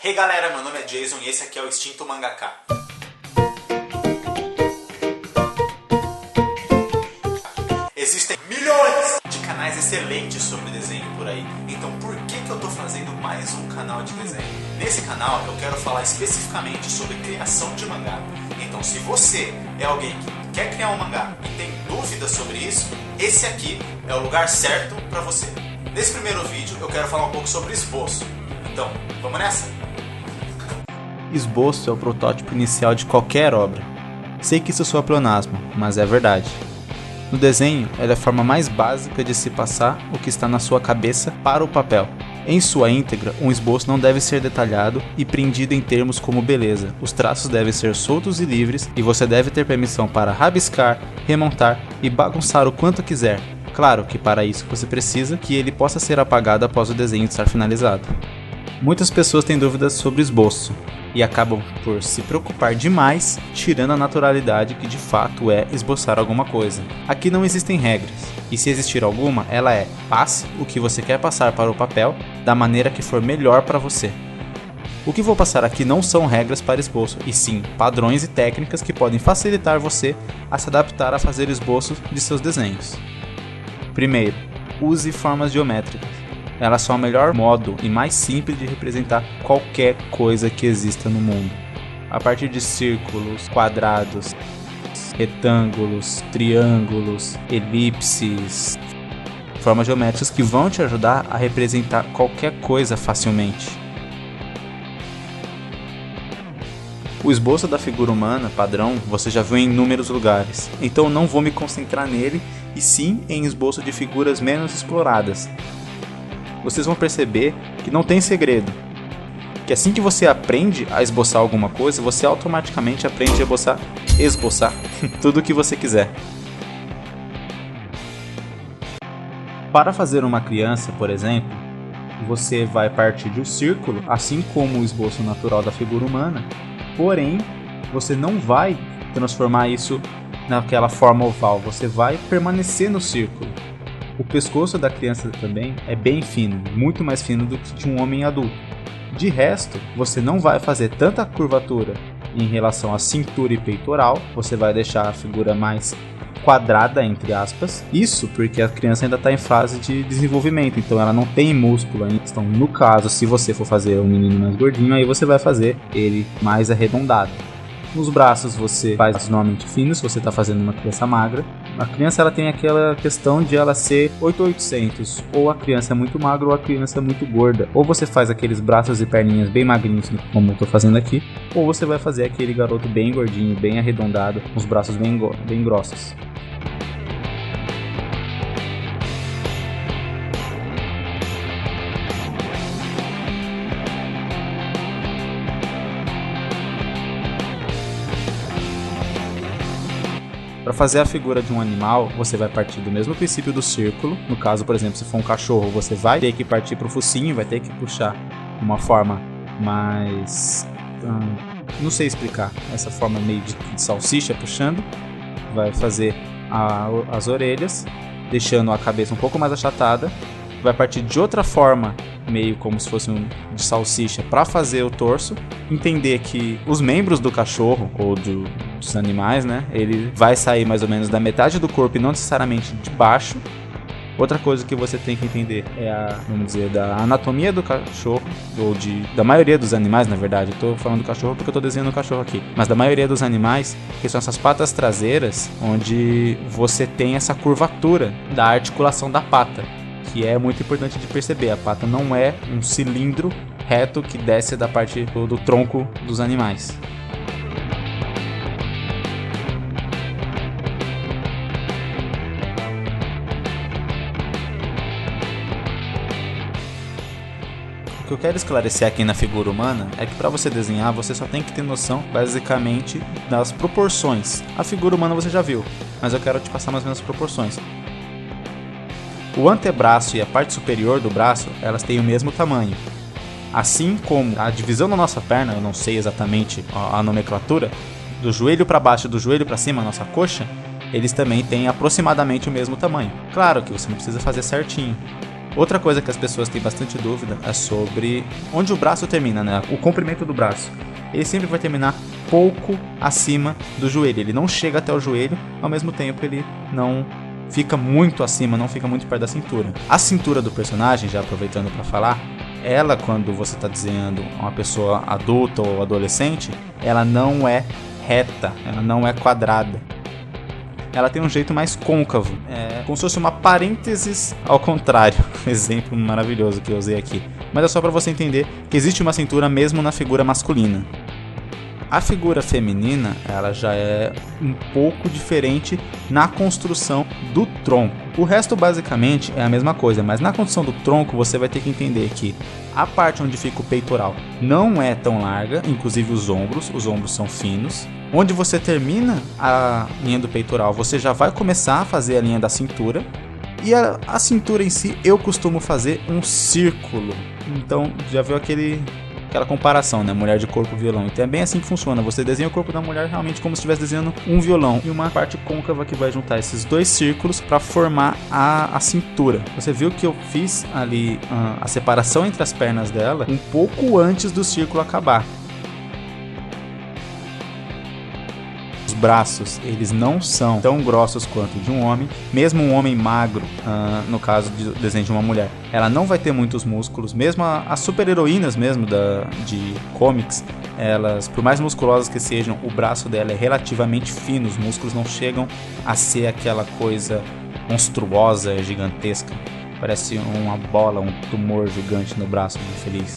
Hey galera, meu nome é Jason e esse aqui é o Instinto Mangaka. Existem milhões de canais excelentes sobre desenho por aí. Então por que eu tô fazendo mais um canal de desenho? Nesse canal eu quero falar especificamente sobre criação de mangá. Então se você é alguém que quer criar um mangá e tem dúvidas sobre isso, esse aqui é o lugar certo para você. Nesse primeiro vídeo eu quero falar um pouco sobre esboço. Então, vamos nessa? Esboço é o protótipo inicial de qualquer obra. Sei que isso soa pleonasmo, mas é verdade. No desenho, ela é a forma mais básica de se passar o que está na sua cabeça para o papel. Em sua íntegra, um esboço não deve ser detalhado e prendido em termos como beleza. Os traços devem ser soltos e livres e você deve ter permissão para rabiscar, remontar e bagunçar o quanto quiser. Claro que para isso você precisa que ele possa ser apagado após o desenho estar finalizado. Muitas pessoas têm dúvidas sobre esboço e acabam por se preocupar demais, tirando a naturalidade que de fato é esboçar alguma coisa. Aqui não existem regras, e se existir alguma, ela é: passe o que você quer passar para o papel da maneira que for melhor para você. O que vou passar aqui não são regras para esboço, e sim padrões e técnicas que podem facilitar você a se adaptar a fazer esboços de seus desenhos. Primeiro, use formas geométricas. Elas são o melhor modo e mais simples de representar qualquer coisa que exista no mundo. A partir de círculos, quadrados, retângulos, triângulos, elipses, formas geométricas que vão te ajudar a representar qualquer coisa facilmente. O esboço da figura humana padrão você já viu em inúmeros lugares, então não vou me concentrar nele e sim em esboço de figuras menos exploradas. Vocês vão perceber que não tem segredo, que assim que você aprende a esboçar alguma coisa, você automaticamente aprende a esboçar tudo o que você quiser. Para fazer uma criança, por exemplo, você vai partir de um círculo, assim como o esboço natural da figura humana, porém, você não vai transformar isso naquela forma oval, você vai permanecer no círculo. O pescoço da criança também é bem fino, muito mais fino do que de um homem adulto. De resto, você não vai fazer tanta curvatura em relação à cintura e peitoral, você vai deixar a figura mais quadrada, entre aspas. Isso porque a criança ainda está em fase de desenvolvimento, então ela não tem músculo ainda. Então, no caso, se você for fazer um menino mais gordinho, aí você vai fazer ele mais arredondado. Nos braços você faz normalmente finos, se você está fazendo uma criança magra. A criança ela tem aquela questão de ela ser 8/800, ou a criança é muito magra ou a criança é muito gorda. Ou você faz aqueles braços e perninhas bem magrinhos, como eu estou fazendo aqui, ou você vai fazer aquele garoto bem gordinho, bem arredondado, com os braços bem grossos. Para fazer a figura de um animal, você vai partir do mesmo princípio do círculo. No caso, por exemplo, se for um cachorro, você vai ter que partir para o focinho, vai ter que puxar uma forma mais... não sei explicar. Essa forma meio de salsicha puxando. Vai fazer as orelhas, deixando a cabeça um pouco mais achatada. Vai partir de outra forma, meio como se fosse de salsicha, para fazer o torso. Entender que os membros do cachorro ou dos animais, né, ele vai sair mais ou menos da metade do corpo e não necessariamente de baixo. Outra coisa que você tem que entender é vamos dizer, da anatomia do cachorro, ou da maioria dos animais, na verdade. Estou falando do cachorro porque eu estou desenhando o cachorro aqui. Mas da maioria dos animais, que são essas patas traseiras, onde você tem essa curvatura da articulação da pata, que é muito importante de perceber. A pata não é um cilindro reto que desce da parte do tronco dos animais. O que eu quero esclarecer aqui na figura humana é que para você desenhar, você só tem que ter noção, basicamente, das proporções. A figura humana você já viu, mas eu quero te passar mais ou menos as proporções. O antebraço e a parte superior do braço, elas têm o mesmo tamanho. Assim como a divisão da nossa perna, eu não sei exatamente a nomenclatura, do joelho para baixo e do joelho para cima, a nossa coxa, eles também têm aproximadamente o mesmo tamanho. Claro que você não precisa fazer certinho, Outra coisa que as pessoas têm bastante dúvida é sobre onde o braço termina, né? O comprimento do braço. Ele sempre vai terminar pouco acima do joelho. Ele não chega até o joelho, ao mesmo tempo ele não fica muito acima, não fica muito perto da cintura. A cintura do personagem, já aproveitando para falar, ela, quando você está desenhando uma pessoa adulta ou adolescente, ela não é reta, ela não é quadrada. Ela tem um jeito mais côncavo, como se fosse uma parênteses ao contrário. Exemplo maravilhoso que eu usei aqui. Mas é só para você entender que existe uma cintura mesmo na figura masculina. A figura feminina, ela já é um pouco diferente na construção do tronco. O resto basicamente é a mesma coisa, mas na construção do tronco você vai ter que entender que a parte onde fica o peitoral não é tão larga, inclusive os ombros são finos. Onde você termina a linha do peitoral, você já vai começar a fazer a linha da cintura. E a cintura em si, eu costumo fazer um círculo. Então, já viu aquela comparação, né? Mulher de corpo, violão. Então é bem assim que funciona. Você desenha o corpo da mulher realmente como se estivesse desenhando um violão. E uma parte côncava que vai juntar esses dois círculos para formar a cintura. Você viu que eu fiz ali a separação entre as pernas dela um pouco antes do círculo acabar. Os braços, eles não são tão grossos quanto de um homem. Mesmo um homem magro, no caso do desenho de uma mulher, ela não vai ter muitos músculos. Mesmo as super-heroínas mesmo de comics, elas, por mais musculosas que sejam, o braço dela é relativamente fino. Os músculos não chegam a ser aquela coisa monstruosa, gigantesca. Parece uma bola, um tumor gigante no braço do infeliz.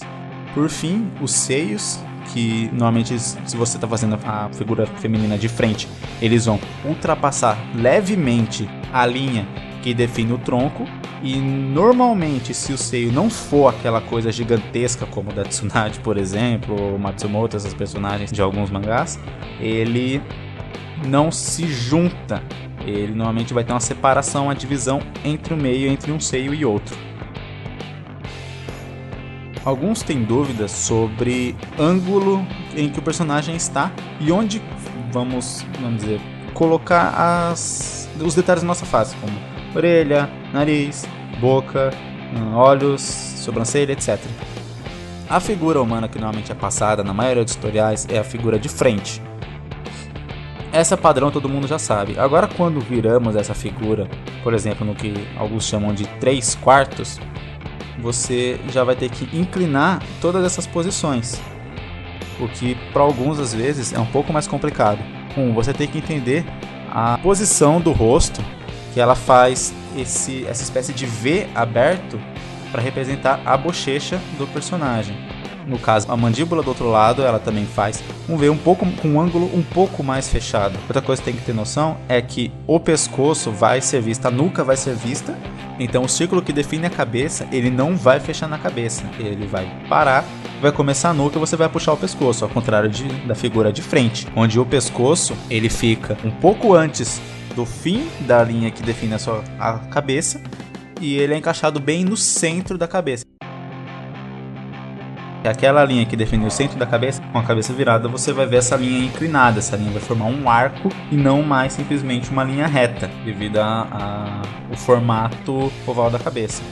Por fim, os seios, que normalmente, se você está fazendo a figura feminina de frente, eles vão ultrapassar levemente a linha que define o tronco. E normalmente, se o seio não for aquela coisa gigantesca como o da Tsunade, por exemplo, ou Matsumoto, essas personagens de alguns mangás, ele não se junta. Ele normalmente vai ter uma separação, uma divisão entre o meio, entre um seio e outro. Alguns têm dúvidas sobre ângulo em que o personagem está e onde vamos dizer, colocar os detalhes da nossa face, como orelha, nariz, boca, olhos, sobrancelha, etc. A figura humana que normalmente é passada na maioria dos tutoriais é a figura de frente. Essa padrão todo mundo já sabe. Agora, quando viramos essa figura, por exemplo, no que alguns chamam de 3/4, você já vai ter que inclinar todas essas posições, o que para alguns às vezes é um pouco mais complicado. Você tem que entender a posição do rosto, que ela faz essa espécie de V aberto para representar a bochecha do personagem. No caso, a mandíbula do outro lado, ela também faz um V com um ângulo um pouco mais fechado. Outra coisa que tem que ter noção é que o pescoço vai ser visto, a nuca vai ser vista. Então o círculo que define a cabeça, ele não vai fechar na cabeça. Ele vai parar, vai começar a nuca e você vai puxar o pescoço. Ao contrário da figura de frente, onde o pescoço ele fica um pouco antes do fim da linha que define a cabeça. E ele é encaixado bem no centro da cabeça. Aquela linha que define o centro da cabeça, com a cabeça virada, você vai ver essa linha inclinada. Essa linha vai formar um arco e não mais simplesmente uma linha reta, devido ao formato oval da cabeça.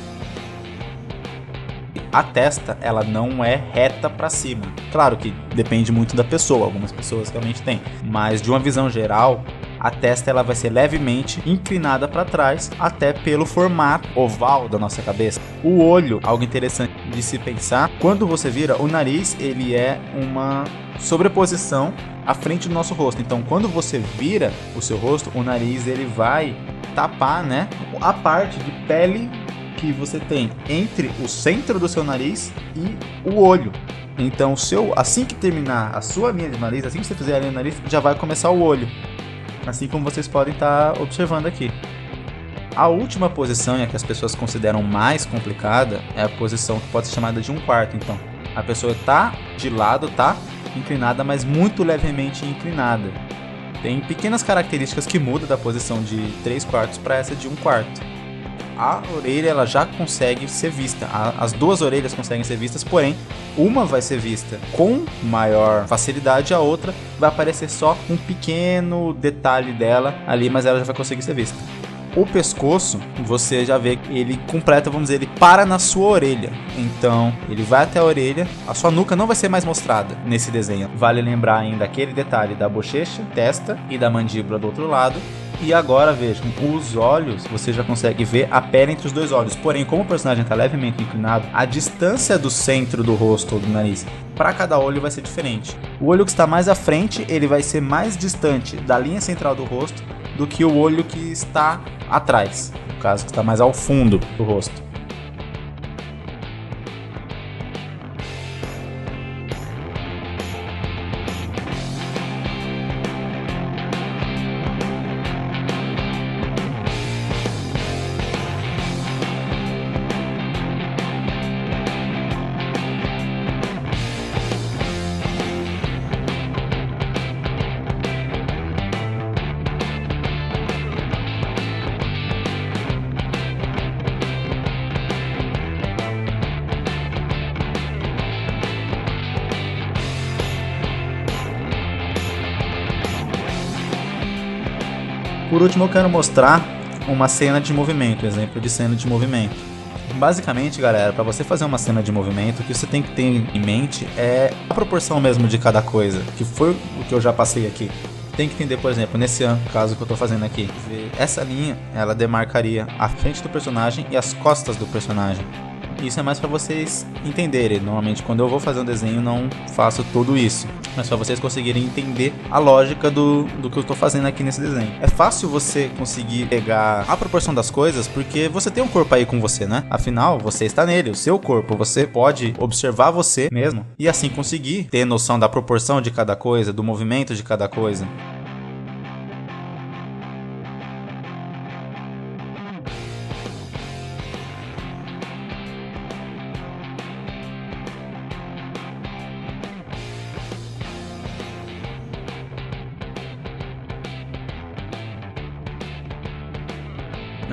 A testa, ela não é reta para cima. Claro que depende muito da pessoa, algumas pessoas realmente têm. Mas de uma visão geral, a testa ela vai ser levemente inclinada para trás, até pelo formato oval da nossa cabeça. O olho, algo interessante de se pensar, quando você vira, o nariz ele é uma sobreposição à frente do nosso rosto. Então, quando você vira o seu rosto, o nariz ele vai tapar, né, a parte de pele que você tem entre o centro do seu nariz e o olho. Então, assim que terminar a sua linha de nariz, assim que você fizer a linha de nariz, já vai começar o olho. Assim como vocês podem estar observando aqui. A última posição, e a que as pessoas consideram mais complicada, é a posição que pode ser chamada de 1/4. Então, a pessoa está de lado, está inclinada, mas muito levemente inclinada. Tem pequenas características que mudam da posição de 3/4 para essa de 1/4. A orelha ela já consegue ser vista, as duas orelhas conseguem ser vistas, porém uma vai ser vista com maior facilidade, a outra vai aparecer só um pequeno detalhe dela ali, mas ela já vai conseguir ser vista. O pescoço, você já vê que ele completa, vamos dizer, ele para na sua orelha. Então, ele vai até a orelha, a sua nuca não vai ser mais mostrada nesse desenho. Vale lembrar ainda aquele detalhe da bochecha, testa e da mandíbula do outro lado. E agora, vejam, os olhos, você já consegue ver a pele entre os dois olhos. Porém, como o personagem está levemente inclinado, a distância do centro do rosto ou do nariz para cada olho vai ser diferente. O olho que está mais à frente, ele vai ser mais distante da linha central do rosto do que o olho que está atrás, no caso que está mais ao fundo do rosto. Por último, eu quero mostrar uma cena de movimento, exemplo de cena de movimento. Basicamente, galera, para você fazer uma cena de movimento, o que você tem que ter em mente é a proporção mesmo de cada coisa, que foi o que eu já passei aqui. Tem que entender, por exemplo, nesse caso que eu tô fazendo aqui, essa linha, ela demarcaria a frente do personagem e as costas do personagem. Isso é mais para vocês entenderem. Normalmente, quando eu vou fazer um desenho, não faço tudo isso, mas para vocês conseguirem entender a lógica do que eu estou fazendo aqui nesse desenho. É fácil você conseguir pegar a proporção das coisas, porque você tem um corpo aí com você, né? Afinal, você está nele, o seu corpo. Você pode observar você mesmo e assim conseguir ter noção da proporção de cada coisa, do movimento de cada coisa.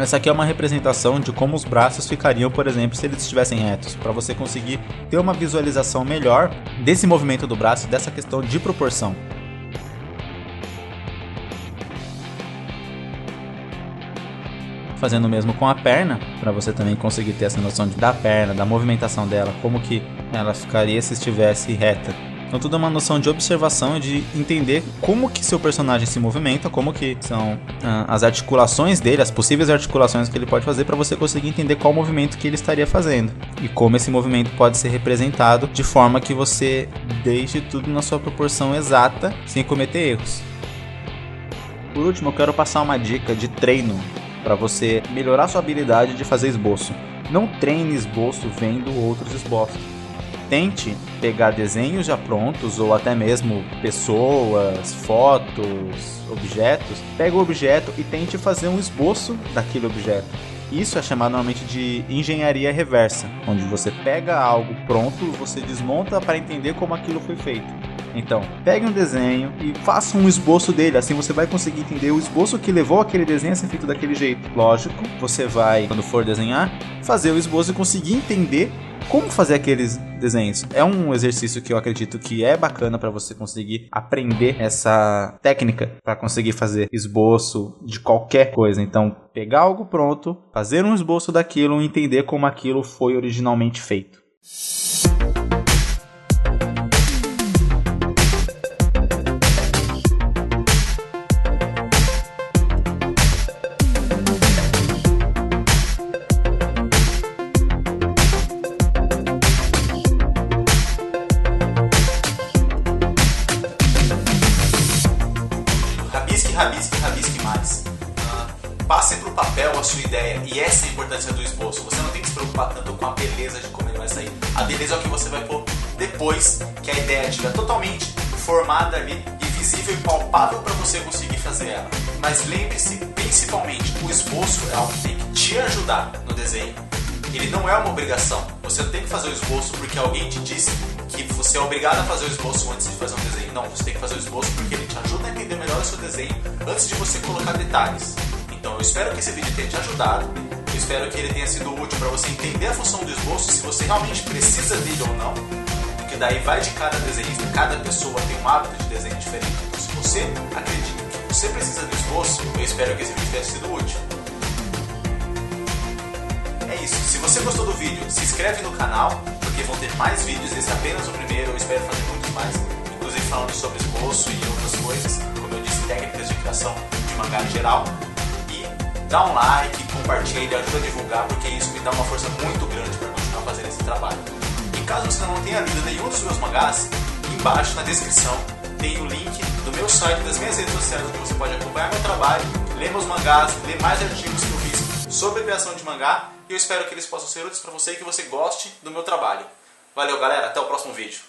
Essa aqui é uma representação de como os braços ficariam, por exemplo, se eles estivessem retos, para você conseguir ter uma visualização melhor desse movimento do braço e dessa questão de proporção. Fazendo o mesmo com a perna, para você também conseguir ter essa noção da perna, da movimentação dela, como que ela ficaria se estivesse reta. Então tudo é uma noção de observação e de entender como que seu personagem se movimenta, como que são as articulações dele, as possíveis articulações que ele pode fazer para você conseguir entender qual movimento que ele estaria fazendo. E como esse movimento pode ser representado de forma que você deixe tudo na sua proporção exata, sem cometer erros. Por último, eu quero passar uma dica de treino para você melhorar sua habilidade de fazer esboço. Não treine esboço vendo outros esboços. Tente pegar desenhos já prontos ou até mesmo pessoas, fotos, objetos. Pega o objeto e tente fazer um esboço daquele objeto. Isso é chamado normalmente de engenharia reversa, onde você pega algo pronto, você desmonta para entender como aquilo foi feito. Então, pegue um desenho e faça um esboço dele, assim você vai conseguir entender o esboço que levou aquele desenho a ser feito daquele jeito. Lógico, você vai, quando for desenhar, fazer o esboço e conseguir entender como fazer aqueles desenhos. É um exercício que eu acredito que é bacana para você conseguir aprender essa técnica para conseguir fazer esboço de qualquer coisa. Então, pegar algo pronto, fazer um esboço daquilo e entender como aquilo foi originalmente feito. Rabisque mais. Passe para o papel a sua ideia, e essa é a importância do esboço. Você não tem que se preocupar tanto com a beleza de como ele vai sair. A beleza é o que você vai pôr depois que a ideia estiver totalmente formada ali e visível e palpável para você conseguir fazer ela. Mas lembre-se, principalmente, o esboço é algo que tem que te ajudar no desenho. Ele não é uma obrigação. Você não tem que fazer o esboço porque alguém te disse que você é obrigado a fazer o esboço antes de fazer um desenho. Não, você tem que fazer o esboço porque ele te ajuda a entender melhor o seu desenho antes de você colocar detalhes. Então eu espero que esse vídeo tenha te ajudado. Eu espero que ele tenha sido útil para você entender a função do esboço, se você realmente precisa dele ou não. Porque daí vai de cada desenhista, cada pessoa tem um hábito de desenho diferente. Então se você acredita que você precisa do esboço, eu espero que esse vídeo tenha sido útil. você gostou do vídeo, se inscreve no canal, porque vão ter mais vídeos, esse é apenas o primeiro, eu espero fazer muito mais, inclusive falando sobre esboço e outras coisas, como eu disse, técnicas de criação de mangá em geral. E dá um like, compartilha, ajuda a divulgar, porque isso me dá uma força muito grande para continuar fazendo esse trabalho. E caso você não tenha lido nenhum dos meus mangás, embaixo na descrição tem o link do meu site, das minhas redes sociais, onde você pode acompanhar meu trabalho, ler meus mangás, ler mais artigos que eu fiz sobre a criação de mangá, e eu espero que eles possam ser úteis para você e que você goste do meu trabalho. Valeu, galera, até o próximo vídeo.